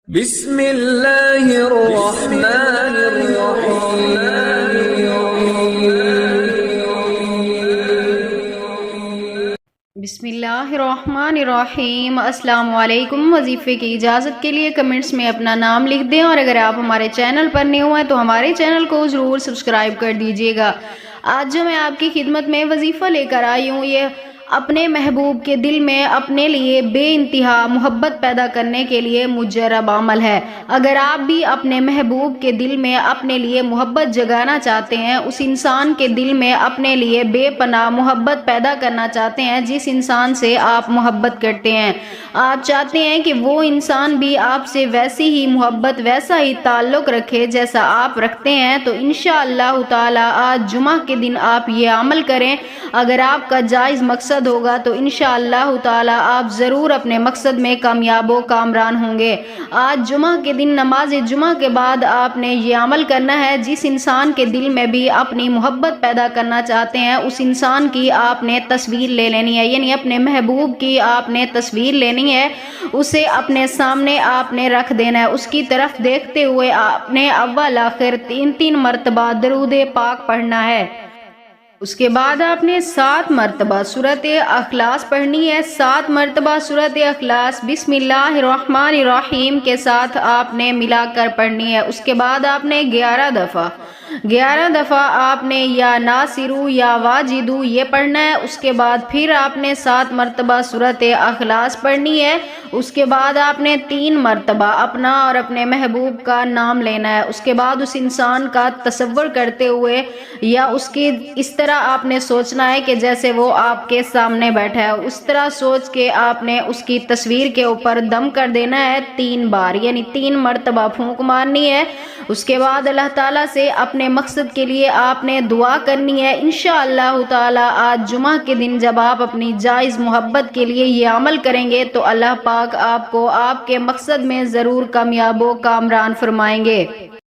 بسم اللہ الرحمن الرحیم۔ بسم اللہ الرحمن الرحیم۔ السلام علیکم۔ وظیفے کی اجازت کے لیے کمنٹس میں اپنا نام لکھ دیں، اور اگر آپ ہمارے چینل پر نئے ہوئے تو ہمارے چینل کو ضرور سبسکرائب کر دیجیے گا۔ آج جو میں آپ کی خدمت میں وظیفہ لے کر آئی ہوں، یہ اپنے محبوب کے دل میں اپنے لیے بے انتہا محبت پیدا کرنے کے لیے مجرب عمل ہے۔ اگر آپ بھی اپنے محبوب کے دل میں اپنے لیے محبت جگانا چاہتے ہیں، اس انسان کے دل میں اپنے لیے بے پناہ محبت پیدا کرنا چاہتے ہیں جس انسان سے آپ محبت کرتے ہیں، آپ چاہتے ہیں کہ وہ انسان بھی آپ سے ویسی ہی محبت، ویسا ہی تعلق رکھے جیسا آپ رکھتے ہیں، تو انشاءاللہ تعالی آج جمعہ کے دن آپ یہ عمل کریں۔ اگر آپ کا جائز مقصد ہوگا تو انشاءاللہ تعالی آپ ضرور اپنے مقصد میں کامیاب و کامران ہوں گے۔ آج جمعہ کے دن نماز جمعہ کے بعد آپ نے یہ عمل کرنا ہے۔ جس انسان کے دل میں بھی اپنی محبت پیدا کرنا چاہتے ہیں، اس انسان کی آپ نے تصویر لے لینی ہے، یعنی اپنے محبوب کی آپ نے تصویر لینی ہے، اسے اپنے سامنے آپ نے رکھ دینا ہے، اس کی طرف دیکھتے ہوئے آپ نے اول آخر 3 مرتبہ درود پاک پڑھنا ہے۔ اس کے بعد آپ نے 7 مرتبہ سورۃ اخلاص پڑھنی ہے۔ 7 مرتبہ سورۃ اخلاص بسم اللہ الرحمن الرحیم کے ساتھ آپ نے ملا کر پڑھنی ہے۔ اس کے بعد آپ نے 11 دفعہ آپ نے یا ناصرو یا واجدو یہ پڑھنا ہے۔ اس کے بعد پھر آپ نے 7 مرتبہ سورۃ اخلاص پڑھنی ہے۔ اس کے بعد آپ نے 3 مرتبہ اپنا اور اپنے محبوب کا نام لینا ہے۔ اس کے بعد اس انسان کا تصور کرتے ہوئے یا اس کی اس طرح آپ نے سوچنا ہے کہ جیسے وہ آپ کے سامنے بیٹھا ہے، اس طرح سوچ کے آپ نے اس کی تصویر کے اوپر دم کر دینا ہے 3 بار، یعنی 3 مرتبہ پھونک مارنی ہے۔ اس کے بعد اللہ تعالیٰ سے اپنے مقصد کے لیے آپ نے دعا کرنی ہے۔ انشاءاللہ تعالی آج جمعہ کے دن جب آپ اپنی جائز محبت کے لیے یہ عمل کریں گے تو اللہ پاک آپ کو آپ کے مقصد میں ضرور کامیاب و کامران فرمائیں گے۔